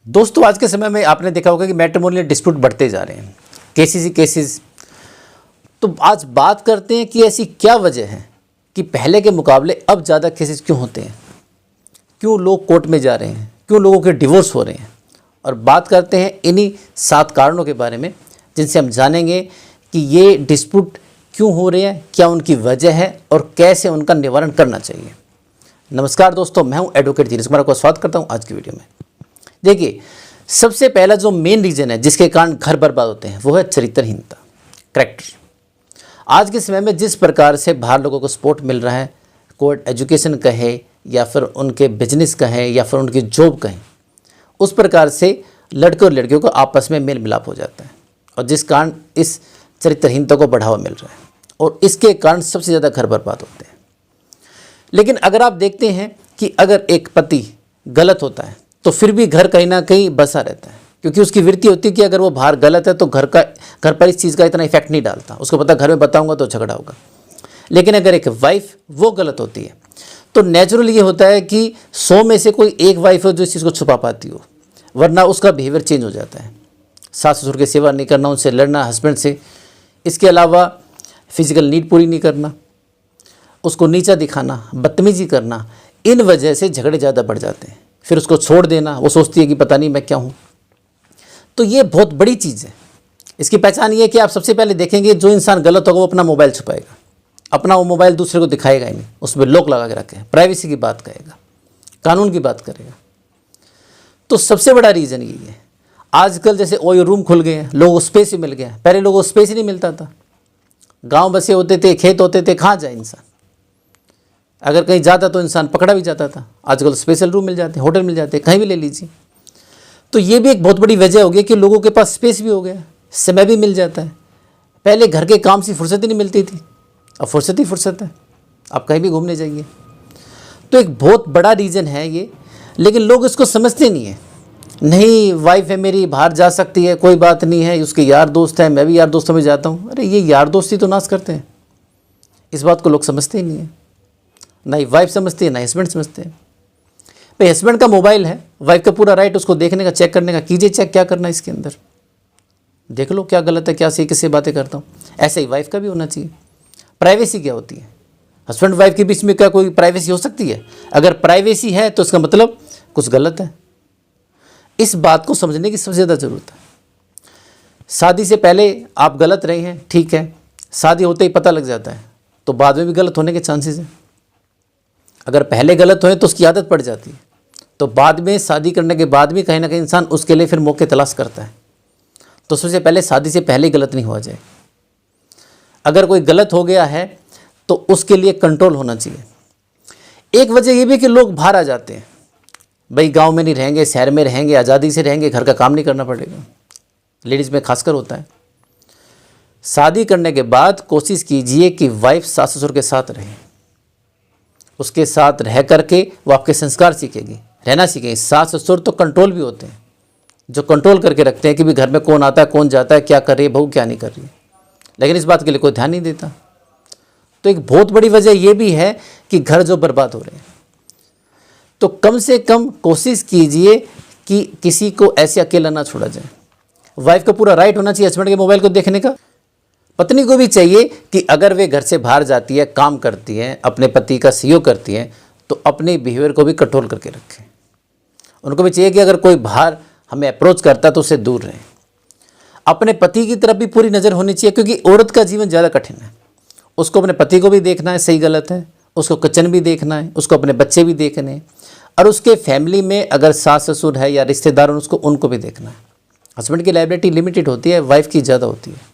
दोस्तों आज के समय में आपने देखा होगा कि मैट्रिमोनियल डिस्प्यूट बढ़ते जा रहे हैं, केसेस ही केसेस। तो आज बात करते हैं कि ऐसी क्या वजह है कि पहले के मुकाबले अब ज़्यादा केसेस क्यों होते हैं, क्यों लोग कोर्ट में जा रहे हैं, क्यों लोगों के डिवोर्स हो रहे हैं। और बात करते हैं इन्हीं 7 कारणों के बारे में जिनसे हम जानेंगे कि ये डिस्प्यूट क्यों हो रहे हैं, क्या उनकी वजह है और कैसे उनका निवारण करना चाहिए। नमस्कार दोस्तों, मैं हूं एडवोकेट धीरज कुमार, को स्वागत करता हूं आज की वीडियो में। देखिए, सबसे पहला जो मेन रीज़न है जिसके कारण घर बर्बाद होते हैं वो है चरित्रहीनता, कैरेक्टर। आज के समय में जिस प्रकार से बाहर लोगों को सपोर्ट मिल रहा है, कोर्ट एजुकेशन कहे या फिर उनके बिजनेस कहें या फिर उनकी जॉब कहें, उस प्रकार से लड़के और लड़कियों को आपस में मेल मिलाप हो जाता है और जिस कारण इस चरित्रहीनता को बढ़ावा मिल रहा है और इसके कारण सबसे ज़्यादा घर बर्बाद होते हैं। लेकिन अगर आप देखते हैं कि अगर एक पति गलत होता है तो फिर भी घर कहीं ना कहीं बसा रहता है, क्योंकि उसकी वृत्ति होती है कि अगर वो बाहर गलत है तो घर पर इस चीज़ का इतना इफेक्ट नहीं डालता, उसको पता घर में बताऊंगा तो झगड़ा होगा। लेकिन अगर एक वाइफ वो गलत होती है तो नेचुरल ये होता है कि 100 में से कोई एक वाइफ हो जो इस चीज़ को छुपा पाती हो, वरना उसका बिहेवियर चेंज हो जाता है। सास ससुर की सेवा नहीं करना, उनसे लड़ना, हस्बैंड से, इसके अलावा फिजिकल नीड पूरी नहीं करना, उसको नीचा दिखाना, बदतमीजी करना, इन वजह से झगड़े ज़्यादा बढ़ जाते हैं। फिर उसको छोड़ देना, वो सोचती है कि पता नहीं मैं क्या हूँ। तो ये बहुत बड़ी चीज़ है। इसकी पहचान ये है कि आप सबसे पहले देखेंगे जो इंसान गलत होगा वो अपना मोबाइल छुपाएगा, अपना वो मोबाइल दूसरे को दिखाएगा ही नहीं, उसमें लॉक लगा के रखें, प्राइवेसी की बात करेगा, कानून की बात करेगा। तो सबसे बड़ा रीज़न यही है। आजकल जैसे ओयो रूम खुल गए हैं, लोगों को स्पेस ही मिल गया। पहले लोगों को स्पेस ही नहीं मिलता था, गाँव बसे होते थे, खेत होते थे, कहाँ जाए इंसान। अगर कहीं जाता तो इंसान पकड़ा भी जाता था। आजकल स्पेशल रूम मिल जाते हैं, होटल मिल जाते हैं, कहीं भी ले लीजिए। तो ये भी एक बहुत बड़ी वजह हो गई कि लोगों के पास स्पेस भी हो गया, समय भी मिल जाता है। पहले घर के काम से फुर्सत ही नहीं मिलती थी, अब फुर्सत ही फुर्सत है, आप कहीं भी घूमने जाइए। तो एक बहुत बड़ा रीज़न है ये, लेकिन लोग इसको समझते नहीं है। नहीं, वाइफ है मेरी, बाहर जा सकती है, कोई बात नहीं है, उसके यार दोस्त हैं, मैं भी यार दोस्तों में जाता हूँ। अरे ये यार दोस्ती तो नाश करते हैं, इस बात को लोग समझते ही नहीं है। ना ही वाइफ समझती है, ना हस्बैंड समझते हैं। भाई हस्बैंड का मोबाइल है, वाइफ का पूरा राइट उसको देखने का, चेक करने का। कीजिए चेक, क्या करना है इसके अंदर, देख लो क्या गलत है, क्या सही, किससे बातें करता हूँ। ऐसे ही वाइफ का भी होना चाहिए। प्राइवेसी क्या होती है? हस्बैंड वाइफ के बीच में क्या कोई प्राइवेसी हो सकती है? अगर प्राइवेसी है तो इसका मतलब कुछ गलत है। इस बात को समझने की सबसे ज़्यादा ज़रूरत है। शादी से पहले आप गलत रहे हैं, ठीक है, शादी होते ही पता लग जाता है, तो बाद में भी गलत होने के चांसेस हैं। अगर पहले गलत हुए तो उसकी आदत पड़ जाती है, तो बाद में शादी करने के बाद भी कहीं ना कहीं इंसान उसके लिए फिर मौके तलाश करता है। तो सबसे पहले शादी से पहले ही गलत नहीं हुआ जाए। अगर कोई गलत हो गया है तो उसके लिए कंट्रोल होना चाहिए। एक वजह यह भी कि लोग बाहर आ जाते हैं, भाई गांव में नहीं रहेंगे, शहर में रहेंगे, आज़ादी से रहेंगे, घर का काम नहीं करना पड़ेगा। लेडीज़ में खासकर होता है। शादी करने के बाद कोशिश कीजिए कि वाइफ सास ससुर के साथ रहे, उसके साथ रह करके वो आपके संस्कार सीखेगी, रहना सीखेगी। सास ससुर तो कंट्रोल भी होते हैं, जो कंट्रोल करके रखते हैं कि भी घर में कौन आता है, कौन जाता है, क्या कर रही है बहू, क्या नहीं कर रही है। लेकिन इस बात के लिए कोई ध्यान नहीं देता। तो एक बहुत बड़ी वजह यह भी है कि घर जो बर्बाद हो रहे हैं। तो कम से कम कोशिश कीजिए कि किसी को ऐसे अकेला ना छोड़ा जाए। वाइफ का पूरा राइट होना चाहिए हस्बैंड के मोबाइल को देखने का। पत्नी को भी चाहिए कि अगर वे घर से बाहर जाती है, काम करती हैं, अपने पति का सहयोग करती हैं, तो अपने बिहेवियर को भी कंट्रोल करके रखें। उनको भी चाहिए कि अगर कोई बाहर हमें अप्रोच करता है तो उससे दूर रहें। अपने पति की तरफ भी पूरी नज़र होनी चाहिए, क्योंकि औरत का जीवन ज़्यादा कठिन है। उसको अपने पति को भी देखना है, सही गलत है, उसको किचन भी देखना है, उसको अपने बच्चे भी देखने हैं, और उसके फैमिली में अगर सास ससुर है या रिश्तेदार उनको भी देखना है। हस्बैंड की लायबिलिटी लिमिटेड होती है, वाइफ की ज़्यादा होती है।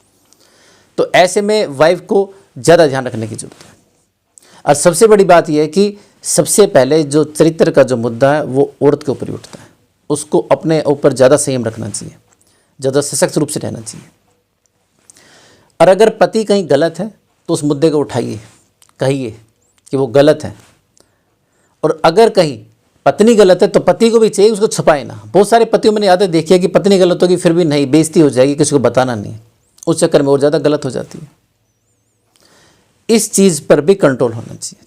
तो ऐसे में वाइफ को ज़्यादा ध्यान रखने की जरूरत है। और सबसे बड़ी बात यह है कि सबसे पहले जो चरित्र का जो मुद्दा है वो औरत के ऊपर ही उठता है। उसको अपने ऊपर ज़्यादा संयम रखना चाहिए, ज़्यादा सशक्त रूप से रहना चाहिए। और अगर पति कहीं गलत है तो उस मुद्दे को उठाइए, कहिए कि वो गलत है। और अगर कहीं पत्नी गलत है तो पति को भी चाहिए उसको छुपाए ना। बहुत सारे पतियों में आदत देखी है कि पत्नी गलत होगी फिर भी नहीं, बेइज्जती हो जाएगी, किसी को बताना नहीं, उस चक्कर में और ज़्यादा गलत हो जाती है। इस चीज़ पर भी कंट्रोल होना चाहिए।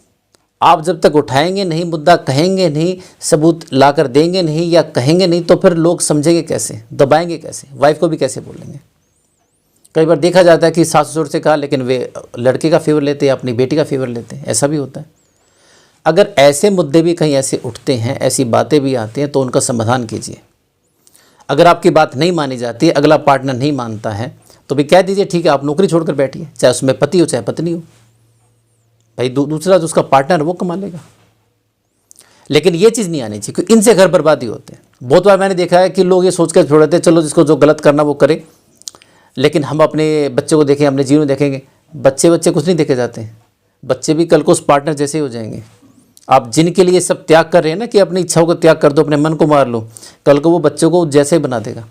आप जब तक उठाएंगे नहीं मुद्दा, कहेंगे नहीं, सबूत ला कर देंगे नहीं या कहेंगे नहीं, तो फिर लोग समझेंगे कैसे, दबाएंगे कैसे, वाइफ को भी कैसे बोलेंगे। कई बार देखा जाता है कि सास ससुर से कहा लेकिन वे लड़के का फेवर लेते हैं या अपनी बेटी का फेवर लेते हैं, ऐसा भी होता है। अगर ऐसे मुद्दे भी कहीं ऐसे उठते हैं, ऐसी बातें भी आती हैं, तो उनका समाधान कीजिए। अगर आपकी बात नहीं मानी जाती है, अगला पार्टनर नहीं मानता है, तो भी कह दीजिए ठीक है आप नौकरी छोड़कर बैठिए, चाहे उसमें पति हो चाहे पत्नी हो, भाई दूसरा जो उसका पार्टनर वो कमा लेगा। लेकिन ये चीज़ नहीं आनी चाहिए, क्योंकि इनसे घर बर्बादी होते हैं। बहुत बार मैंने देखा है कि लोग ये सोच कर छोड़ देते हैं चलो जिसको जो गलत करना वो करे, लेकिन हम अपने बच्चे को देखें, अपने जीवन में देखेंगे, बच्चे कुछ नहीं देखे जाते हैं। बच्चे भी कल को उस पार्टनर जैसे ही हो जाएंगे। आप जिनके लिए सब त्याग कर रहे हैं ना कि अपनी इच्छाओं को त्याग कर दो, अपने मन को मार लो, कल को वो बच्चों को जैसे ही बना देगा।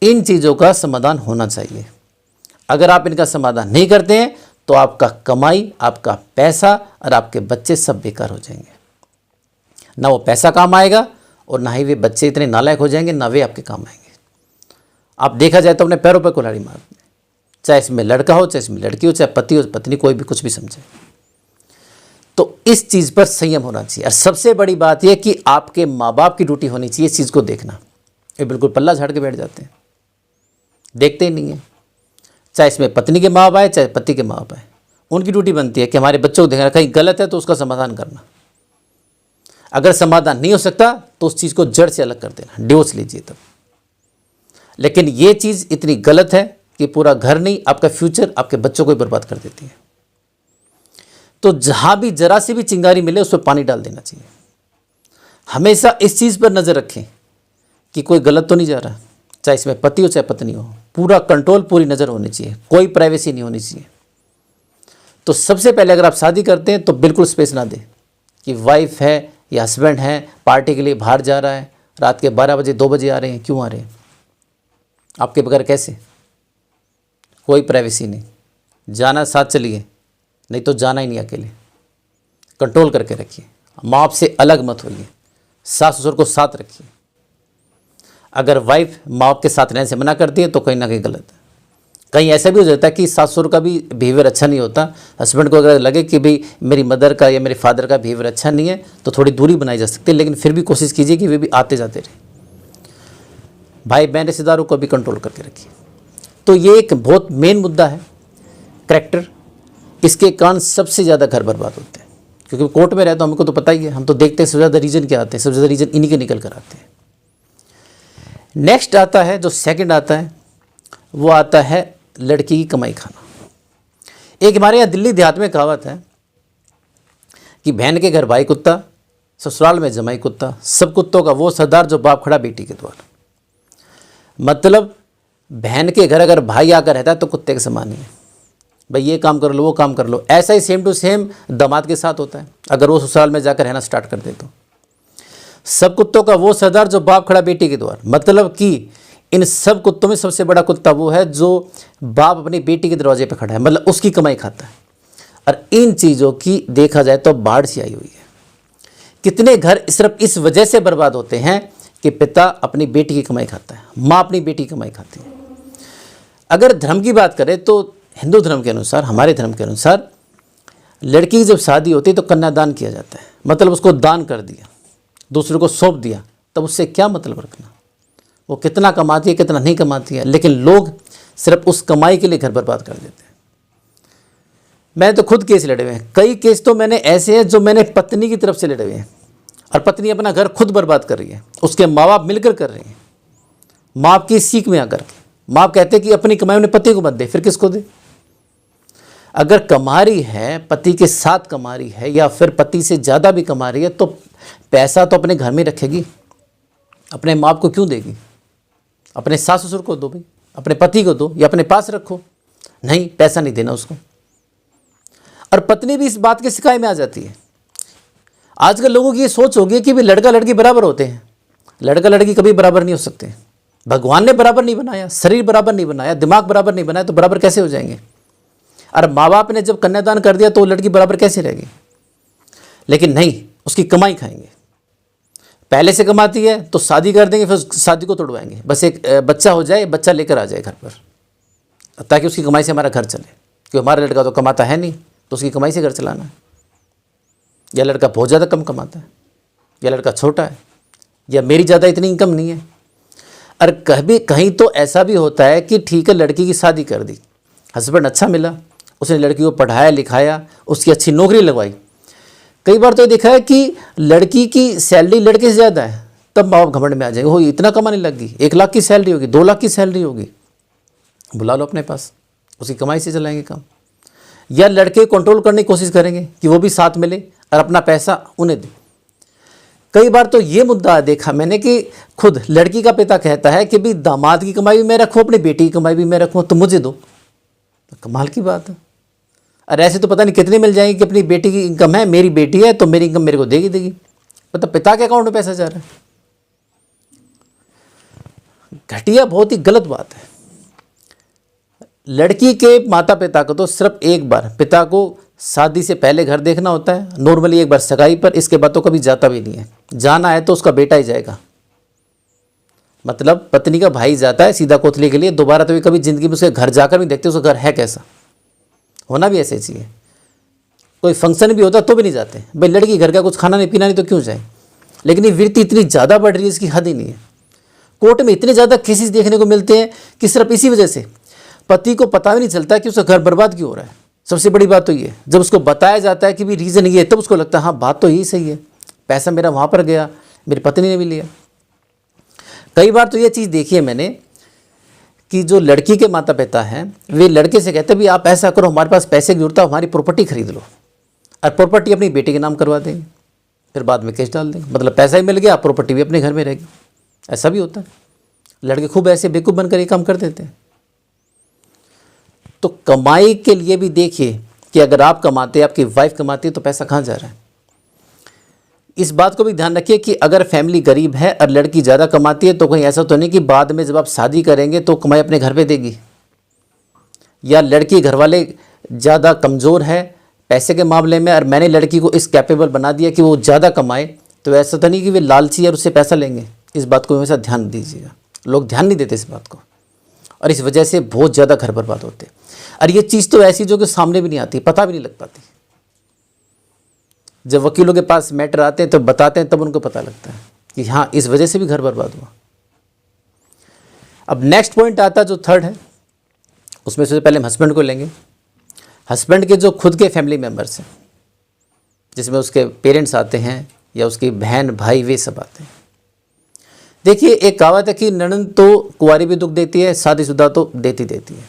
इन चीज़ों का समाधान होना चाहिए। अगर आप इनका समाधान नहीं करते हैं तो आपका कमाई, आपका पैसा और आपके बच्चे सब बेकार हो जाएंगे। ना वो पैसा काम आएगा और ना ही वे बच्चे इतने नालायक हो जाएंगे, ना वे आपके काम आएंगे। आप देखा जाए तो अपने पैरों पर कुल्हाड़ी मारते हैं, चाहे इसमें लड़का हो, चाहे इसमें लड़की हो, चाहे पति हो पत्नी, कोई भी कुछ भी समझे। तो इस चीज़ पर संयम होना चाहिए। और सबसे बड़ी बात यह कि आपके माँ बाप की ड्यूटी होनी चाहिए इस चीज़ को देखना। ये बिल्कुल पल्ला झाड़ के बैठ जाते हैं, देखते ही नहीं है। चाहे इसमें पत्नी के माँ बाप आए चाहे पति के माँ बाप आए, उनकी ड्यूटी बनती है कि हमारे बच्चों को देखना, कहीं गलत है तो उसका समाधान करना। अगर समाधान नहीं हो सकता तो उस चीज़ को जड़ से अलग कर देना, डिवोर्स लीजिए तब। लेकिन ये चीज़ इतनी गलत है कि पूरा घर नहीं, आपका फ्यूचर, आपके बच्चों को ही बर्बाद कर देती है। तो जहाँ भी जरा सी भी चिंगारी मिले उस पर पानी डाल देना चाहिए। हमेशा इस चीज़ पर नज़र रखें कि कोई गलत तो नहीं जा रहा, चाहे इसमें पति हो चाहे पत्नी हो, पूरा कंट्रोल, पूरी नज़र होनी चाहिए, कोई प्राइवेसी नहीं होनी चाहिए। तो सबसे पहले अगर आप शादी करते हैं तो बिल्कुल स्पेस ना दें कि वाइफ है या हस्बैंड है पार्टी के लिए बाहर जा रहा है, रात के 12 बजे 2 बजे आ रहे हैं, क्यों आ रहे हैं, आपके बगैर कैसे, कोई प्राइवेसी नहीं। जाना साथ चलिए, नहीं तो जाना ही नहीं अकेले। कंट्रोल करके रखिए, माँ बाप से अलग मत होइए, सास ससुर को साथ रखिए। अगर वाइफ माँ बाप के साथ रहने से मना करती है तो कहीं ना कहीं गलत है। कहीं ऐसा भी हो जाता है कि सास ससुर का भी बिहेवियर अच्छा नहीं होता, हस्बैंड को अगर लगे कि भाई मेरी मदर का या मेरे फादर का बिहेवियर अच्छा नहीं है तो थोड़ी दूरी बनाई जा सकती है, लेकिन फिर भी कोशिश कीजिए कि वे भी आते जाते रहे। भाई बहन रिश्तेदारों को भी कंट्रोल करके रखिए। तो ये एक बहुत मेन मुद्दा है, करैक्टर। इसके कारण सबसे ज़्यादा घर बर्बाद होते हैं, क्योंकि कोर्ट में रहते तो हमको तो पता ही है, हम तो देखते हैं सबसे ज़्यादा रीजन क्या आते हैं, सबसे ज़्यादा रीजन इन्हीं के निकल कर आते हैं। नेक्स्ट आता है, जो सेकंड आता है वो आता है लड़की की कमाई खाना। एक हमारे यहाँ दिल्ली देहात में कहावत है कि बहन के घर भाई कुत्ता, ससुराल में जमाई कुत्ता, सब कुत्तों का वो सरदार जो बाप खड़ा बेटी के द्वार। मतलब बहन के घर अगर भाई आकर रहता है तो कुत्ते के समान ही है, भाई ये काम कर लो वो काम कर लो। ऐसा ही सेम टू सेम दामाद के साथ होता है, अगर वो ससुराल में जाकर रहना स्टार्ट कर दे तो। सब कुत्तों का वो सरदार जो बाप खड़ा बेटी के द्वार, मतलब कि इन सब कुत्तों में सबसे बड़ा कुत्ता वो है जो बाप अपनी बेटी के दरवाजे पे खड़ा है, मतलब उसकी कमाई खाता है। और इन चीज़ों की देखा जाए तो बाढ़ सी आई हुई है। कितने घर सिर्फ इस वजह से बर्बाद होते हैं कि पिता अपनी बेटी की कमाई खाता है, माँ अपनी बेटी की कमाई खाती है। अगर धर्म की बात करें तो हिंदू धर्म के अनुसार, हमारे धर्म के अनुसार, लड़की की जब शादी होती है तो कन्यादान किया जाता है, मतलब उसको दान कर दिया, दूसरे को सौंप दिया। तब उससे क्या मतलब रखना, वो कितना कमाती है कितना नहीं कमाती है, लेकिन लोग सिर्फ उस कमाई के लिए घर बर्बाद कर देते हैं। मैं तो खुद केस लड़े हुए हैं, कई केस तो मैंने ऐसे हैं जो मैंने पत्नी की तरफ से लड़े हुए हैं, और पत्नी अपना घर खुद बर्बाद कर रही है, उसके माँ बाप मिलकर कर रहे हैं। माँ बाप की सीख में आकर के माँ बाप कहते हैं कि अपनी कमाई अपने पति को मत दे, फिर किसको दे। अगर कमा रही है, पति के साथ कमा रही है या फिर पति से ज़्यादा भी कमा रही है, तो पैसा तो अपने घर में रखेगी, अपने माँ बाप को क्यों देगी। अपने सास ससुर को दो भाई, अपने पति को दो या अपने पास रखो, नहीं पैसा नहीं देना उसको। और पत्नी भी इस बात के शिकायत में आ जाती है। आजकल लोगों की ये सोच होगी कि भाई लड़का लड़की बराबर होते हैं, लड़का लड़की कभी बराबर नहीं हो सकते। भगवान ने बराबर नहीं बनाया, शरीर बराबर नहीं बनाया, दिमाग बराबर नहीं बनाया, तो बराबर कैसे हो जाएंगे। और माँ बाप ने जब कन्यादान कर दिया तो वो लड़की बराबर कैसे रहेगी। लेकिन नहीं, उसकी कमाई खाएंगे। पहले से कमाती है तो शादी कर देंगे, फिर शादी को तोड़वाएंगे, बस एक बच्चा हो जाए, बच्चा लेकर आ जाए घर पर, ताकि उसकी कमाई से हमारा घर चले। क्योंकि हमारा लड़का तो कमाता है नहीं, तो उसकी कमाई से घर चलाना है। या लड़का बहुत ज़्यादा कम कमाता है, या लड़का छोटा है, या मेरी ज़्यादा इतनी इनकम नहीं है। और कभी कहीं तो ऐसा भी होता है कि ठीक है लड़की की शादी कर दी, हस्बैंड अच्छा मिला, उसने लड़की को पढ़ाया लिखाया, उसकी अच्छी नौकरी लगवाई। कई बार तो देखा है कि लड़की की सैलरी लड़के से ज़्यादा है, तब माँ बाप घमंड में आ जाएंगे, हो इतना कमाने लग गई, 1 लाख की सैलरी होगी, 2 लाख की सैलरी होगी, बुला लो अपने पास, उसकी कमाई से चलाएंगे काम। या लड़के कंट्रोल करने की कोशिश करेंगे कि वो भी साथ मिले और अपना पैसा उन्हें दे। कई बार तो ये मुद्दा देखा मैंने कि खुद लड़की का पिता कहता है कि भी दामाद की कमाई भी मैं रखूँ, अपनी बेटी की कमाई भी मैं रखूँ, तो मुझे दो। तो कमाल की बात है। और ऐसे तो पता नहीं कितने मिल जाएंगे कि अपनी बेटी की इनकम है, मेरी बेटी है तो मेरी इनकम मेरे को देगी। मतलब पिता के अकाउंट में पैसा जा रहा है। घटिया, बहुत ही गलत बात है। लड़की के माता पिता को तो सिर्फ एक बार पिता को शादी से पहले घर देखना होता है, नॉर्मली एक बार सगाई पर, इसके बाद तो कभी जाता भी नहीं है। जाना है तो उसका बेटा ही जाएगा। मतलब पत्नी का भाई जाता है सीधा कोथली के लिए, दोबारा तो कभी ज़िंदगी में उसके घर जाकर भी देखते उसका घर है कैसा। होना भी ऐसे चाहिए। कोई फंक्शन भी होता तो भी नहीं जाते, भाई लड़की घर का कुछ खाना नहीं पीना नहीं तो क्यों जाए। लेकिन ये वृत्ति इतनी ज़्यादा बढ़ रही है, इसकी हद ही नहीं है। कोर्ट में इतने ज़्यादा केसेस देखने को मिलते हैं कि सिर्फ इसी वजह से पति को पता भी नहीं चलता कि उसका घर बर्बाद क्यों हो रहा है। सबसे बड़ी बात तो ये, जब उसको बताया जाता है कि भी रीज़न ये है, तब उसको लगता है हाँ बात तो यही सही है, पैसा मेरा वहाँ पर गया, मेरी पत्नी ने भी लिया। कई बार तो ये चीज़ देखी है मैंने कि जो लड़की के माता पिता हैं वे लड़के से कहते हैं भी आप ऐसा करो, हमारे पास पैसे की जरूरत है, हमारी प्रॉपर्टी खरीद लो, और प्रॉपर्टी अपनी बेटी के नाम करवा देंगे, फिर बाद में केस डाल देंगे। मतलब पैसा ही मिल गया, प्रॉपर्टी भी अपने घर में रहेगी। ऐसा भी होता है। लड़के खूब ऐसे बेवकूफ़ बनकर ये काम कर देते हैं। तो कमाई के लिए भी देखिए कि अगर आप कमाते, आपकी वाइफ कमाती है तो पैसा कहाँ जा रहा है। इस बात को भी ध्यान रखिए कि अगर फैमिली गरीब है और लड़की ज़्यादा कमाती है तो कहीं ऐसा तो नहीं कि बाद में जब आप शादी करेंगे तो कमाई अपने घर पे देगी, या लड़की घर वाले ज़्यादा कमज़ोर है पैसे के मामले में और मैंने लड़की को इस कैपेबल बना दिया कि वो ज़्यादा कमाए, तो ऐसा तो नहीं कि वे लालची और उससे पैसा लेंगे। इस बात को हमेशा ध्यान दीजिएगा। लोग ध्यान नहीं देते इस बात को, और इस वजह से बहुत ज़्यादा घर बर्बाद होते हैं। और ये चीज़ तो ऐसी जो कि सामने भी नहीं आती, पता भी नहीं लग पाती। जब वकीलों के पास मैटर आते हैं तो बताते हैं, तब उनको पता लगता है कि हाँ इस वजह से भी घर बर्बाद हुआ। अब नेक्स्ट पॉइंट आता है जो थर्ड है, उसमें सबसे पहले हम हस्बैंड को लेंगे। हस्बैंड के जो खुद के फैमिली मेम्बर्स हैं, जिसमें उसके पेरेंट्स आते हैं या उसकी बहन भाई, वे सब आते हैं। देखिए एक कहावत है कि ननंद तो कुंवारी भी दुख देती है, शादीशुदा तो देती देती है।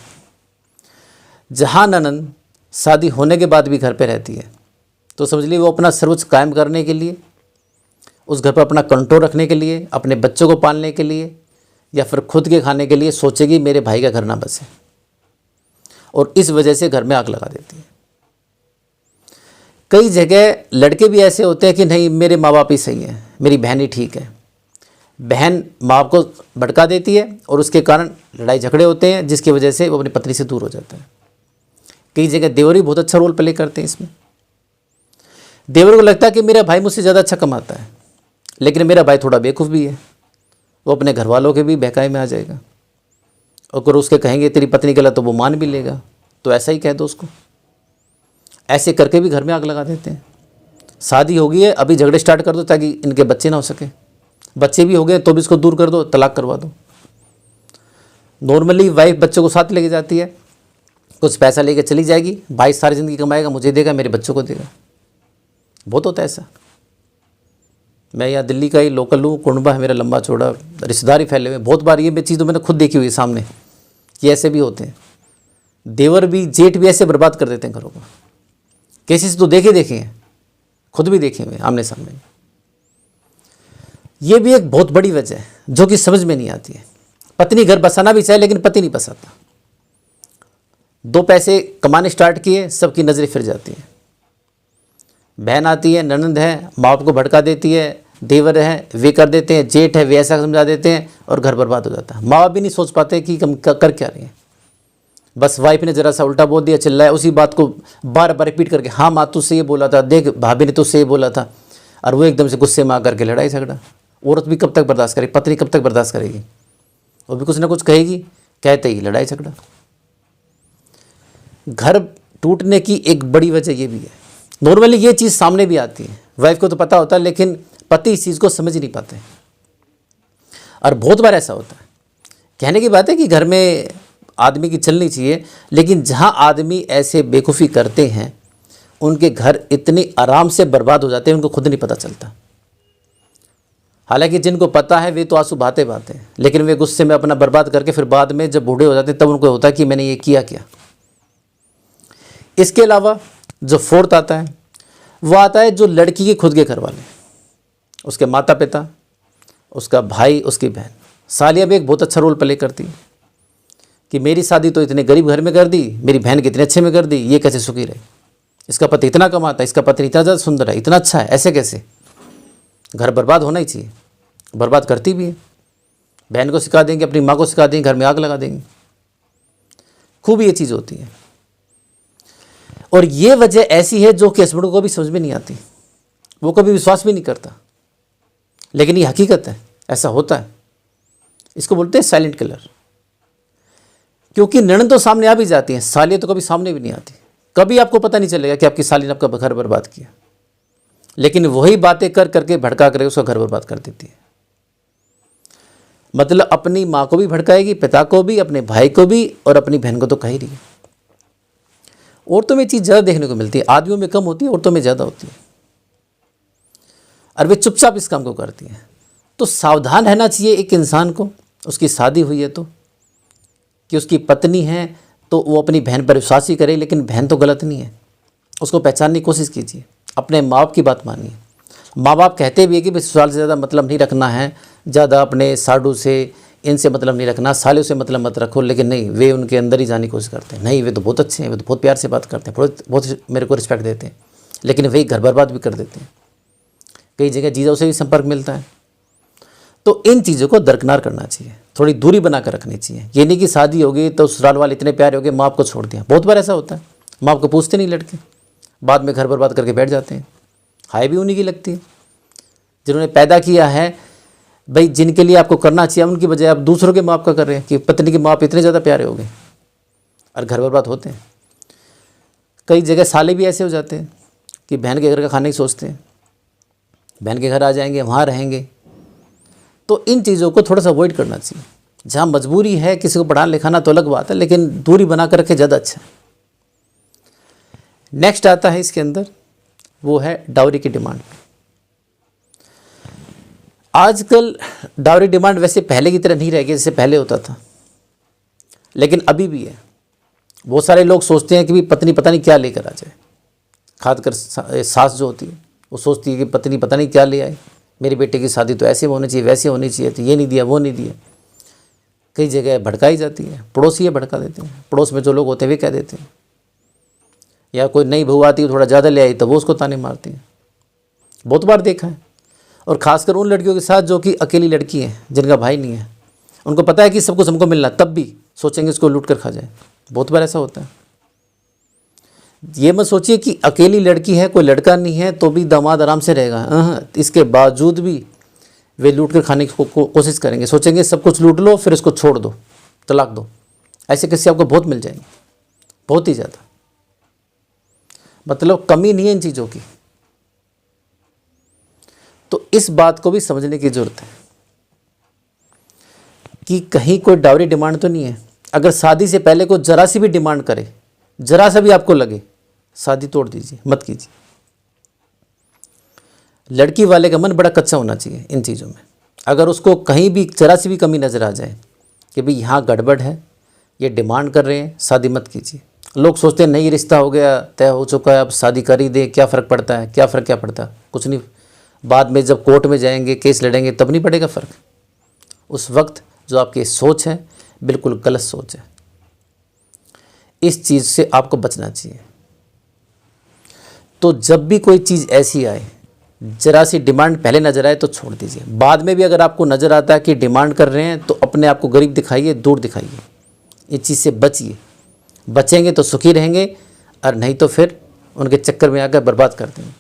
जहाँ ननंद शादी होने के बाद भी घर पे रहती है तो समझ लीजिए वो अपना सर्वोच्च कायम करने के लिए, उस घर पर अपना कंट्रोल रखने के लिए, अपने बच्चों को पालने के लिए, या फिर खुद के खाने के लिए सोचेगी मेरे भाई का घर ना बसे, और इस वजह से घर में आग लगा देती है। कई जगह लड़के भी ऐसे होते हैं कि नहीं मेरे माँ बाप ही सही हैं, मेरी बहन ही ठीक है। बहन माँ बाप को भड़का देती है और उसके कारण लड़ाई झगड़े होते हैं, जिसकी वजह से वो अपनी पत्नी से दूर हो जाता है। कई जगह देवर भी बहुत अच्छा रोल प्ले करते हैं इसमें। देवर को लगता है कि मेरा भाई मुझसे ज़्यादा अच्छा कमाता है, लेकिन मेरा भाई थोड़ा बेवकूफ़ भी है, वो अपने घर वालों के भी बहकावे में आ जाएगा। और अगर उसके कहेंगे तेरी पत्नी गलत तो वो मान भी लेगा, तो ऐसा ही कह दो उसको। ऐसे करके भी घर में आग लगा देते हैं। शादी हो गई है, अभी झगड़े स्टार्ट कर दो ताकि इनके बच्चे ना हो सके, बच्चे भी हो गए तो भी इसको दूर कर दो, तलाक करवा दो। नॉर्मली वाइफ बच्चों को साथ लेके जाती है, कुछ पैसा लेके चली जाएगी, भाई सारी ज़िंदगी कमाएगा, मुझे देगा, मेरे बच्चों को देगा। बहुत होता है ऐसा। मैं यहाँ दिल्ली का ही लोकल हूँ, कुंडबा है मेरा लंबा चौड़ा, रिश्तेदार ही फैले हुए। बहुत बार ये चीज़ तो मैंने खुद देखी हुई है सामने कि ऐसे भी होते हैं। देवर भी जेठ भी ऐसे बर्बाद कर देते हैं घरों को। केसेस तो देखे हैं, खुद भी देखे हुए आमने सामने। ये भी एक बहुत बड़ी वजह है जो कि समझ में नहीं आती है। पत्नी घर बसाना भी चाहे लेकिन पति नहीं बसाता। 2 पैसे कमाने स्टार्ट किए, सबकी नज़रें फिर जाती हैं। बहन आती है, ननंद है, माँ बाप को भड़का देती है, देवर है वे कर देते हैं, जेठ है वे ऐसा समझा देते हैं, और घर बर्बाद हो जाता है। माँ बाप भी नहीं सोच पाते कि हम कर क्या रहे हैं। बस वाइफ ने ज़रा सा उल्टा बोल दिया, चिल्लाया, उसी बात को बार बार रिपीट करके, हाँ माँ तुझसे ये बोला था, देख भाभी ने तुझसे ये बोला था, और वो एकदम से गुस्से में आकर के लड़ाई झगड़ा। औरत भी कब तक बर्दाश्त करेगी, पत्नी कब तक बर्दाश्त करेगी, वो भी कुछ ना कुछ कहेगी, कहते ही लड़ाई झगड़ा। घर टूटने की एक बड़ी वजह ये भी है नॉर्मली ये चीज़ सामने भी आती है, वाइफ को तो पता होता है लेकिन पति इस चीज़ को समझ नहीं पाते। और बहुत बार ऐसा होता है। कहने की बात है कि घर में आदमी की चलनी चाहिए, लेकिन जहाँ आदमी ऐसे बेवकूफ़ी करते हैं उनके घर इतने आराम से बर्बाद हो जाते हैं, उनको खुद नहीं पता चलता। हालांकि जिनको पता है वे तो आंसू बहाते बहाते हैं, लेकिन वे गुस्से में अपना बर्बाद करके फिर बाद में जब बूढ़े हो जाते हैं तब उनको होता है कि मैंने ये किया क्या। इसके अलावा जो फोर्थ आता है वो आता है जो लड़की के खुद के घर वाले, उसके माता पिता, उसका भाई, उसकी बहन। सालिया भी एक बहुत अच्छा रोल प्ले करती है कि मेरी शादी तो इतने गरीब घर में कर दी, मेरी बहन कितने अच्छे में कर दी, ये कैसे सुखी रहे। इसका पति इतना कमाता है, इसका पति इतना ज़्यादा सुंदर है, इतना अच्छा है, ऐसे कैसे। घर बर्बाद होना ही चाहिए, बर्बाद करती भी है। बहन को सिखा देंगे, अपनी माँ को सिखा देंगे, घर में आग लगा देंगे। खूब ये चीज़ होती है। और ये वजह ऐसी है जो कि हस्बैंड को भी समझ में नहीं आती, वो कभी विश्वास भी नहीं करता, लेकिन ये हकीकत है, ऐसा होता है। इसको बोलते हैं साइलेंट किलर। क्योंकि ननद तो सामने आ भी जाती हैं, सालियाँ तो कभी सामने भी नहीं आती। कभी आपको पता नहीं चलेगा कि आपकी साली ने आपका घर बर्बाद किया, लेकिन वही बातें कर करके भड़का करके उसका घर बर्बाद कर देती है। मतलब अपनी माँ को भी भड़काएगी, पिता को भी, अपने भाई को भी, और अपनी बहन को तो कह ही रही है। औरतों में चीज़ ज़्यादा देखने को मिलती है, आदमियों में कम होती है, औरतों में ज़्यादा होती है। और वे चुपचाप इस काम को करती हैं। तो सावधान रहना चाहिए एक इंसान को, उसकी शादी हुई है तो, कि उसकी पत्नी है तो वो अपनी बहन पर विश्वास ही करे, लेकिन बहन तो गलत नहीं है, उसको पहचानने की कोशिश कीजिए। अपने माँ बाप की बात मानिए। माँ बाप कहते भी है कि ससुराल से ज़्यादा मतलब नहीं रखना है, ज़्यादा अपने साडू से, इनसे मतलब नहीं रखना, सालों से मतलब मत रखो, लेकिन नहीं, वे उनके अंदर ही जाने की कोशिश करते हैं। नहीं, वे तो बहुत अच्छे हैं, वे तो बहुत प्यार से बात करते हैं, बहुत मेरे को रिस्पेक्ट देते हैं, लेकिन वही घर बर्बाद भी कर देते हैं। कई जगह जीजाओं से भी संपर्क मिलता है। तो इन चीज़ों को दरकिनार करना चाहिए, थोड़ी दूरी बना कर रखनी चाहिए। ये नहीं कि शादी हो गई तो ससुराल वाले इतने प्यारे हो गए, माँ बाप को छोड़ दिया। बहुत बार ऐसा होता है, माँ बाप को पूछते नहीं लड़के, बाद में घर बर्बाद करके बैठ जाते हैं। हाय भी उन्हीं की लगती है जिन्होंने पैदा किया है। भाई जिनके लिए आपको करना चाहिए उनकी बजाय आप दूसरों के माँ बाप का कर रहे हैं कि पत्नी के माँ बाप इतने ज़्यादा प्यारे हो गए और घर बर्बाद होते हैं। कई जगह साले भी ऐसे हो जाते हैं कि बहन के घर का खाना ही सोचते हैं, बहन के घर आ जाएंगे, वहाँ रहेंगे। तो इन चीज़ों को थोड़ा सा अवॉइड करना चाहिए। जहाँ मजबूरी है किसी को पढ़ाना लिखाना तो अलग बात है, लेकिन दूरी बना कर रखे ज़्यादा अच्छा है। नेक्स्ट आता है इसके अंदर, वो है डाउरी की डिमांड। आजकल डाउरी डिमांड वैसे पहले की तरह नहीं रह गई जैसे पहले होता था, लेकिन अभी भी है। बहुत सारे लोग सोचते हैं कि भी पत्नी पता नहीं क्या लेकर आ जाए। खासकर सास जो होती है वो सोचती है कि पत्नी पता नहीं क्या ले आए, मेरे बेटे की शादी तो ऐसे होनी चाहिए, वैसे होनी चाहिए, तो ये नहीं दिया, वो नहीं दिया। कई जगह भड़काई जाती है, पड़ोसी ये भड़का देते हैं, पड़ोस में जो लोग होते हैं वे कह देते हैं। या कोई नई बहू आती है थोड़ा ज़्यादा ले आई तो वो उसको ताने मारती हैं। बहुत बार देखा है। और ख़ासकर उन लड़कियों के साथ जो कि अकेली लड़की हैं, जिनका भाई नहीं है, उनको पता है कि सब कुछ हमको मिलना, तब भी सोचेंगे इसको लूट कर खा जाए। बहुत बार ऐसा होता है। ये मत सोचिए कि अकेली लड़की है, कोई लड़का नहीं है तो भी दामाद आराम से रहेगा। इसके बावजूद भी वे लूट कर खाने की कोशिश करेंगे, सोचेंगे सब कुछ लूट लो फिर इसको छोड़ दो, तलाक दो। ऐसे किस्से आपको बहुत मिल जाएंगे, बहुत ही ज़्यादा। मतलब कमी नहीं है इन चीज़ों की। तो इस बात को भी समझने की ज़रूरत है कि कहीं कोई डाउरी डिमांड तो नहीं है। अगर शादी से पहले कोई ज़रा सी भी डिमांड करे, ज़रा सा भी आपको लगे, शादी तोड़ दीजिए, मत कीजिए। लड़की वाले का मन बड़ा कच्चा होना चाहिए इन चीज़ों में। अगर उसको कहीं भी ज़रा सी भी कमी नज़र आ जाए कि भाई यहाँ गड़बड़ है, ये डिमांड कर रहे हैं, शादी मत कीजिए। लोग सोचते हैं नहीं रिश्ता हो गया, तय हो चुका है, अब शादी कर ही दे, क्या फ़र्क पड़ता है, क्या फ़र्क क्या पड़ता है, कुछ नहीं। बाद में जब कोर्ट में जाएंगे, केस लड़ेंगे, तब नहीं पड़ेगा फ़र्क। उस वक्त जो आपकी सोच है बिल्कुल गलत सोच है। इस चीज़ से आपको बचना चाहिए। तो जब भी कोई चीज़ ऐसी आए, ज़रा सी डिमांड पहले नज़र आए तो छोड़ दीजिए। बाद में भी अगर आपको नज़र आता है कि डिमांड कर रहे हैं तो अपने आप को गरीब दिखाइए, दूर दिखाइए। इस चीज़ से बचिए। बचेंगे तो सुखी रहेंगे, और नहीं तो फिर उनके चक्कर में आकर बर्बाद कर देंगे।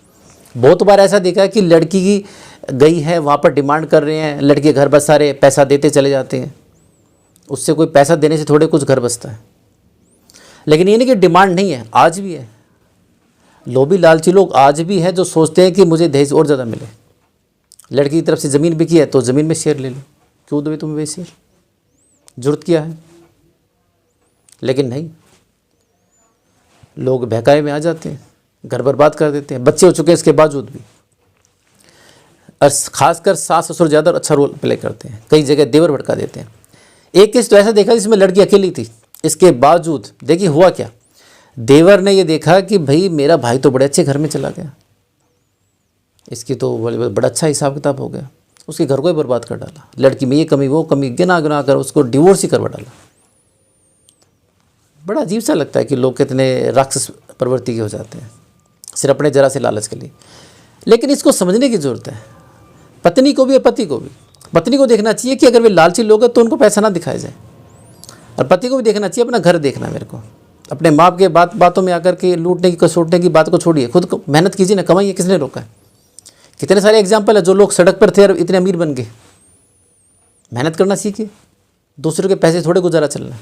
बहुत बार ऐसा देखा है कि लड़की की गई है, वहाँ पर डिमांड कर रहे हैं, लड़के घर बसा रहे, पैसा देते चले जाते हैं। उससे कोई पैसा देने से थोड़े कुछ घर बसता है। लेकिन ये नहीं कि डिमांड नहीं है, आज भी है। लोभी लालची लोग आज भी हैं जो सोचते हैं कि मुझे दहेज और ज़्यादा मिले, लड़की की तरफ से ज़मीन बिकी है तो ज़मीन में शेयर ले लो, क्यों दो तुम्हें वे शेयर, जरूरत क्या है। लेकिन नहीं, लोग बहकाए में आ जाते हैं, घर बर्बाद कर देते हैं, बच्चे हो चुके हैं इसके बावजूद भी। और खासकर सास ससुर ज़्यादा अच्छा रोल प्ले करते हैं, कई जगह देवर भड़का देते हैं। एक केस तो ऐसा देखा जिसमें लड़की अकेली थी, इसके बावजूद देखिए हुआ क्या, देवर ने ये देखा कि भाई मेरा भाई तो बड़े अच्छे घर में चला गया, इसकी तो बड़ा अच्छा हिसाब किताब हो गया, उसके घर को ही बर्बाद कर डाला, लड़की में ये कमी वो कमी गिना गिना कर उसको डिवोर्स ही करवा डाला। बड़ा अजीब सा लगता है कि लोग कितने राक्षस प्रवृत्ति के हो जाते हैं सिर्फ अपने जरा से लालच के लिए। लेकिन इसको समझने की ज़रूरत है, पत्नी को भी और पति को भी। पत्नी को देखना चाहिए कि अगर वे लालची लोग हैं तो उनको पैसा ना दिखाया जाए, और पति को भी देखना चाहिए अपना घर देखना। मेरे को अपने माँ के बातों में आकर के लूटने की कसोटने की बात को छोड़िए, खुद को मेहनत कीजिए ना, कमाइए, किसने रोका है। कितने सारे एग्जाम्पल है जो लोग सड़क पर थे और इतने अमीर बन गए। मेहनत करना सीखिए, दूसरों के पैसे थोड़े गुजारा चलना है,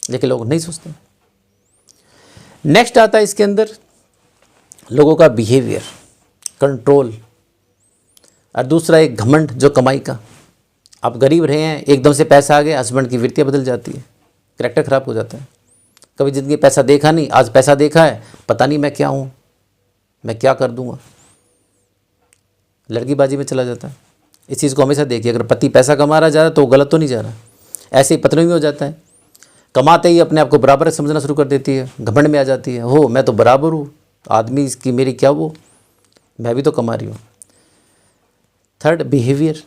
लेकिन लोग नहीं सोचते। नेक्स्ट आता है इसके अंदर लोगों का बिहेवियर, कंट्रोल, और दूसरा एक घमंड जो कमाई का। आप गरीब रहे हैं, एकदम से पैसा आ गया, हस्बैंड की वृत्तियाँ बदल जाती है, करैक्टर ख़राब हो जाता है। कभी ज़िंदगी पैसा देखा नहीं, आज पैसा देखा है, पता नहीं मैं क्या हूँ, मैं क्या कर दूँगा, लड़कीबाजी में चला जाता है। इस चीज़ को हमेशा देखिए, अगर पति पैसा कमा रहा जा रहा है तो गलत तो नहीं जा रहा। ऐसे ही पत्नी भी हो जाता है, कमाते ही अपने आप को बराबर समझना शुरू कर देती है, घमंड में आ जाती है, हो मैं तो बराबर हूँ, आदमी इसकी मेरी क्या वो, मैं भी तो कमा रही हूँ। Third, behaviour.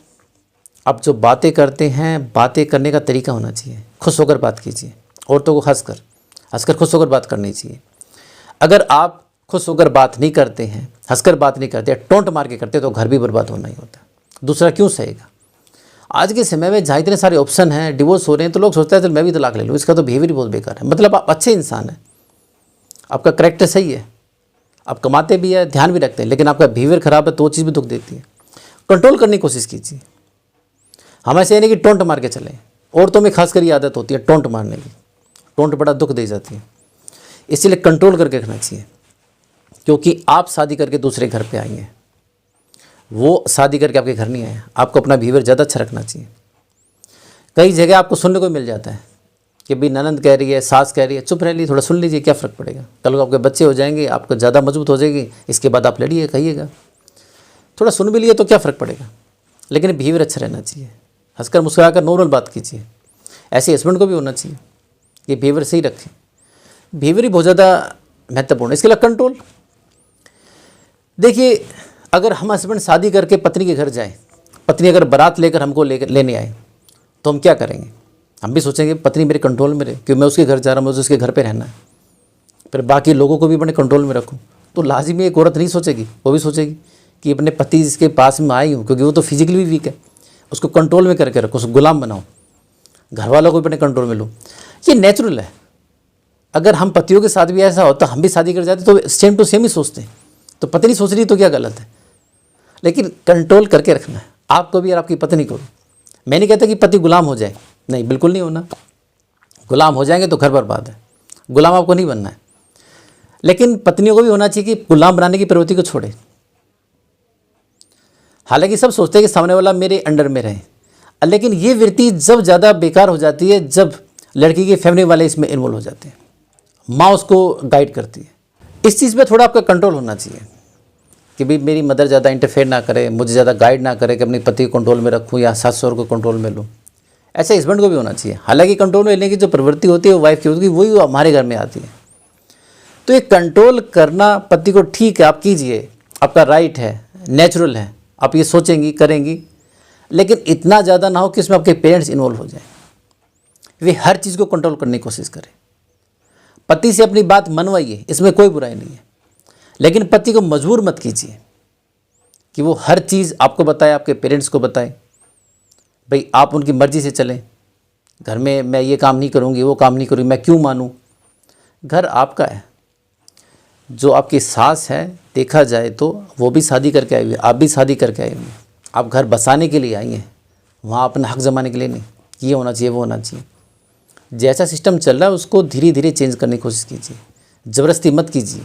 आप जो बातें करते हैं, बातें करने का तरीका होना चाहिए, खुश होकर बात कीजिए, औरतों को हंसकर खुश होकर बात करनी चाहिए। अगर आप खुश होकर बात नहीं करते हैं, हंसकर बात नहीं करते, टोंट मार के करते, तो घर भी बर्बाद होना ही होता है। दूसरा क्यों सहेगा। आज के समय में जहाँ इतने सारे ऑप्शन हैं, डिवोर्स हो रहे हैं, तो लोग सोचते हैं चल मैं भी तलाक ले लूँ, इसका तो बिहेवियर बहुत बेकार है। मतलब आप अच्छे इंसान हैं, आपका करैक्टर सही है, आप कमाते भी है, ध्यान भी रखते हैं, लेकिन आपका बिहेवियर खराब है तो वो चीज़ भी दुख देती है। कंट्रोल करने की कोशिश कीजिए। हम ऐसे नहीं कि टोंट मार के चलें, औरतों में खासकर ये आदत होती है टोंट मारने की, टोंट बड़ा दुख दे जाती है, इसलिए कंट्रोल करके रखना चाहिए। क्योंकि आप शादी करके दूसरे घर पे आएंगे, वो शादी करके आपके घर नहीं आए, आपको अपना बिहेवियर ज़्यादा अच्छा रखना चाहिए। कई जगह आपको सुनने को मिल जाता है कि भाई ननंद कह रही है, सास कह रही है, चुप रह ली, थोड़ा सुन लीजिए, क्या फ़र्क पड़ेगा, कल को आपके बच्चे हो जाएंगे, आपको ज़्यादा मजबूत हो जाएगी, इसके बाद आप लड़िए, कहिएगा, थोड़ा सुन भी लिए तो क्या फ़र्क पड़ेगा। लेकिन बिहेवियर अच्छा रहना चाहिए, हंसकर मुस्कुराकर नॉर्मल बात कीजिए। ऐसे हस्बैंड को भी होना चाहिए, ये बिहेवियर सही रखें। बिहेवियर ही बहुत ज़्यादा महत्वपूर्ण है। इसके अलावा कंट्रोल। देखिए, अगर हम हस्बैंड शादी करके पत्नी के घर जाएं, पत्नी अगर बारात लेकर हमको लेने आए, तो हम क्या करेंगे। हम भी सोचेंगे पत्नी मेरे कंट्रोल में रहे, क्योंकि मैं उसके घर जा रहा हूँ, मुझे उसके घर पे रहना है, फिर बाकी लोगों को भी अपने कंट्रोल में रखूँ। तो लाजिमी एक औरत नहीं सोचेगी, वो भी सोचेगी कि अपने पति जिसके पास में आई हूँ, क्योंकि वो तो फिजिकली भी वीक है, उसको कंट्रोल में करके रखो, उसको गुलाम बनाओ, घर वालों को भी अपने कंट्रोल में लो। ये नेचुरल है। अगर हम पतियों के साथ भी ऐसा होता, हम भी शादी कर जाते तो सेम टू सेम ही सोचते हैं। तो पत्नी सोच रही तो क्या गलत है, लेकिन कंट्रोल करके रखना है आपको भी और आपकी पत्नी को भी। मैं नहीं कहता कि पति गुलाम हो जाए, नहीं, बिल्कुल नहीं होना। गुलाम हो जाएंगे तो घर बर्बाद है, गुलाम आपको नहीं बनना है। लेकिन पत्नियों को भी होना चाहिए कि गुलाम बनाने की प्रवृत्ति को छोड़े। हालांकि सब सोचते हैं कि सामने वाला मेरे अंडर में रहे, लेकिन ये वृत्ति जब ज़्यादा बेकार हो जाती है जब लड़की के फैमिली वाले इसमें इन्वॉल्व हो जाते हैं, माँ उसको गाइड करती है। इस चीज़ पे थोड़ा आपका कंट्रोल होना चाहिए कि भाई मेरी मदर ज़्यादा इंटरफेयर ना करे, मुझे ज़्यादा गाइड ना करे कि अपनी पति को कंट्रोल में रखूँ या सास ससुर को कंट्रोल में लूँ। ऐसे हस्बैंड को भी होना चाहिए। हालांकि कंट्रोल में लेने की जो प्रवृत्ति होती है वो वाइफ की होती है, वही हमारे घर में आती है। तो ये कंट्रोल करना पति को ठीक है, आप कीजिए, आपका राइट है, नेचुरल है, आप ये सोचेंगी करेंगी, लेकिन इतना ज़्यादा ना हो कि इसमें आपके पेरेंट्स इन्वॉल्व हो जाएं। वे हर चीज़ को कंट्रोल करने की कोशिश करें। पति से अपनी बात मनवाइए, इसमें कोई बुराई नहीं है, लेकिन पति को मजबूर मत कीजिए कि वो हर चीज़ आपको बताए, आपके पेरेंट्स को बताए। भाई आप उनकी मर्ज़ी से चलें, घर में मैं ये काम नहीं करूँगी, वो काम नहीं करूँगी, मैं क्यों मानूँ। घर आपका है। जो आपकी सास है, देखा जाए तो वो भी शादी करके आई हुई है, आप भी शादी करके आए हुए हैं। आप घर बसाने के लिए आई हैं, वहाँ अपना हक जमाने के लिए नहीं। ये होना चाहिए, वो होना चाहिए। जैसा सिस्टम चल रहा है उसको धीरे धीरे चेंज करने की कोशिश कीजिए, ज़बरदस्ती मत कीजिए।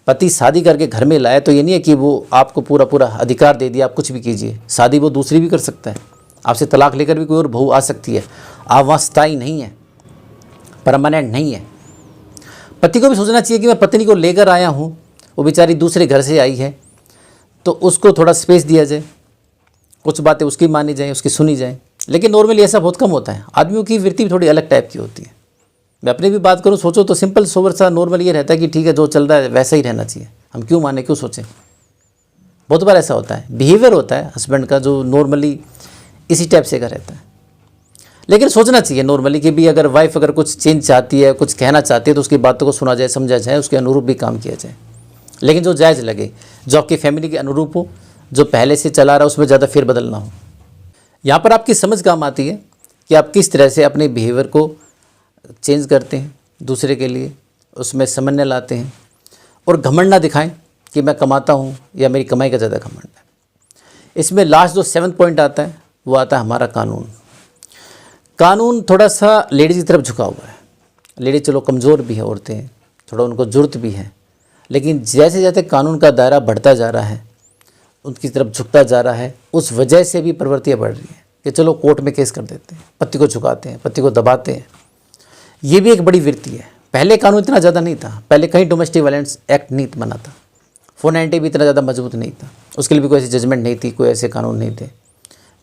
पति शादी करके घर में लाए तो ये नहीं है कि वो आपको पूरा पूरा अधिकार दे दिया, आप कुछ भी कीजिए। शादी वो दूसरी भी कर सकता है, आपसे तलाक लेकर भी कोई और बहू आ सकती है। आप वहाँ स्थायी नहीं है, परमानेंट नहीं है। पति को भी सोचना चाहिए कि मैं पत्नी को लेकर आया हूँ, वो बेचारी दूसरे घर से आई है, तो उसको थोड़ा स्पेस दिया जाए, कुछ बातें उसकी मानी जाए, उसकी सुनी जाए। लेकिन नॉर्मली ऐसा बहुत कम होता है। आदमियों की वृत्ति भी थोड़ी अलग टाइप की होती है। मैं अपनी भी बात करूँ, सोचो तो सिंपल सोबर सा नॉर्मल ये रहता है कि ठीक है, जो चल रहा है वैसा ही रहना चाहिए, हम क्यों माने, क्यों सोचें। बहुत बार ऐसा होता है, बिहेवियर होता है हस्बैंड का जो नॉर्मली इसी टाइप से का रहता है। लेकिन सोचना चाहिए नॉर्मली कि भी अगर वाइफ अगर कुछ चेंज चाहती है, कुछ कहना चाहती है, तो उसकी बातों को सुना जाए, समझा जाए, उसके अनुरूप भी काम किया जाए। लेकिन जो जायज़ लगे, जो आपकी फैमिली के अनुरूप हो, जो पहले से चला रहा है उसमें ज़्यादा फेरबदल ना हो। यहाँ पर आपकी समझ काम आती है कि आप किस तरह से अपने बिहेवियर को चेंज करते हैं दूसरे के लिए, उसमें समन्वय लाते हैं। और घमंड ना दिखाएं कि मैं कमाता हूँ या मेरी कमाई का ज़्यादा घमंड है। इसमें लास्ट जो 7th पॉइंट आता है वो आता है हमारा कानून। कानून थोड़ा सा लेडीज़ की तरफ झुका हुआ है। लेडीज़ चलो कमज़ोर भी है, औरतें थोड़ा उनको ज़रूरत भी है, लेकिन जैसे जैसे कानून का दायरा बढ़ता जा रहा है, उनकी तरफ झुकता जा रहा है, उस वजह से भी प्रवृत्तियाँ बढ़ रही हैं कि चलो कोर्ट में केस कर देते हैं, पति को झुकाते हैं, पति को दबाते हैं। ये भी एक बड़ी वृत्ति है। पहले कानून इतना ज़्यादा नहीं था, पहले कहीं डोमेस्टिक वायलेंस एक्ट नहीं बना था, 490 भी इतना ज़्यादा मजबूत नहीं था, उसके लिए भी कोई ऐसी जजमेंट नहीं थी, कोई ऐसे कानून नहीं थे।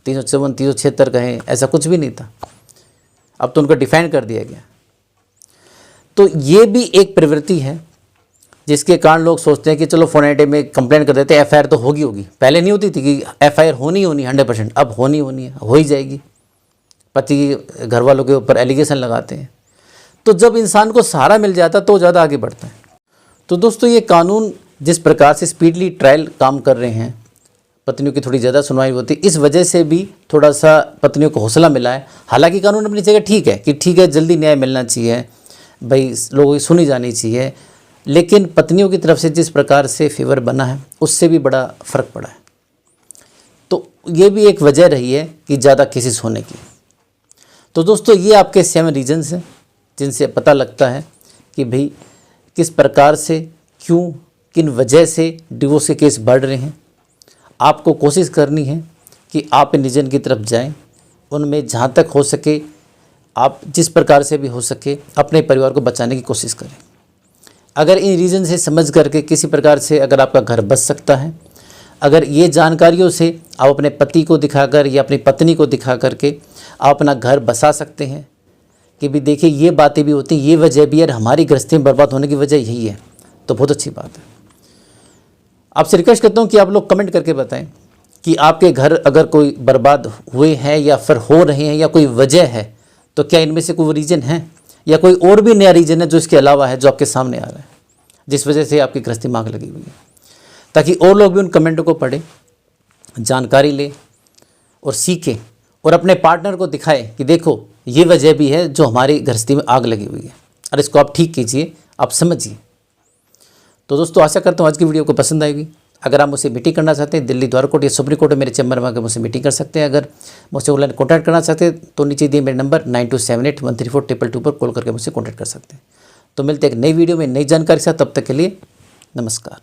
354 376 कहें, ऐसा कुछ भी नहीं था। अब तो उनको डिफाइन कर दिया गया। तो ये भी एक प्रवृत्ति है जिसके कारण लोग सोचते हैं कि चलो 490 में कंप्लेंट कर देते हैं, एफआईआर तो होगी होगी। पहले नहीं होती थी कि एफआईआर होनी 100%, अब होनी है, हो ही जाएगी। पति घर वालों के ऊपर एलिगेशन लगाते हैं। तो जब इंसान को सहारा मिल जाता तो ज़्यादा आगे बढ़ता है। तो दोस्तों, ये कानून जिस प्रकार से स्पीडली ट्रायल काम कर रहे हैं, पत्नियों की थोड़ी ज़्यादा सुनवाई होती है, इस वजह से भी थोड़ा सा पत्नियों को हौसला मिला है। हालांकि कानून अपनी जगह ठीक है कि ठीक है, जल्दी न्याय मिलना चाहिए भाई, लोगों की सुनी जानी चाहिए, लेकिन पत्नियों की तरफ से जिस प्रकार से फेवर बना है उससे भी बड़ा फ़र्क पड़ा है। तो ये भी एक वजह रही है कि ज़्यादा केसेस होने की। तो दोस्तों, ये आपके 7 रीजन्स हैं जिनसे पता लगता है कि भाई किस प्रकार से, क्यों, किन वजह से डिवोर्स के केस बढ़ रहे हैं। आपको कोशिश करनी है कि आप इन रीजन की तरफ जाएं, उनमें जहाँ तक हो सके आप जिस प्रकार से भी हो सके अपने परिवार को बचाने की कोशिश करें। अगर इन रीजन से समझ करके किसी प्रकार से अगर आपका घर बच सकता है, अगर ये जानकारियों से आप अपने पति को दिखाकर या अपनी पत्नी को दिखा करके आप अपना घर बसा सकते हैं कि भी देखिए ये बातें भी होती हैं, ये वजह भी है, हमारी गृहस्थी में बर्बाद होने की वजह यही है, तो बहुत अच्छी बात है। आपसे रिक्वेस्ट करता हूँ कि आप लोग कमेंट करके बताएं कि आपके घर अगर कोई बर्बाद हुए हैं या फिर हो रहे हैं या कोई वजह है, तो क्या इनमें से कोई रीज़न है या कोई और भी नया रीज़न है जो इसके अलावा है, जो आपके सामने आ रहा है, जिस वजह से आपकी गृहस्थी में आग लगी हुई है, ताकि और लोग भी उन कमेंटों को पढ़ें, जानकारी लें और सीखें और अपने पार्टनर को दिखाएं कि देखो ये वजह भी है जो हमारी गृहस्थी में आग लगी हुई है, और इसको आप ठीक कीजिए, आप समझिए। तो दोस्तों, आशा करता हूँ आज की वीडियो को पसंद आएगी। अगर आप मुझसे मीटिंग करना चाहते हैं, दिल्ली द्वारकोट या सुप्रीम कोर्ट मेरे चैम्बर में आकर मुझसे मीटिंग कर सकते हैं। अगर मुझसे ऑनलाइन कॉन्टैक्ट करना चाहते हैं तो नीचे दिए मेरे नंबर 9278134222 पर कॉल करके मुझसे कॉन्टैक्ट कर सकते हैं। तो मिलते हैं एक नई वीडियो में नई जानकारी के साथ, तब तक के लिए नमस्कार।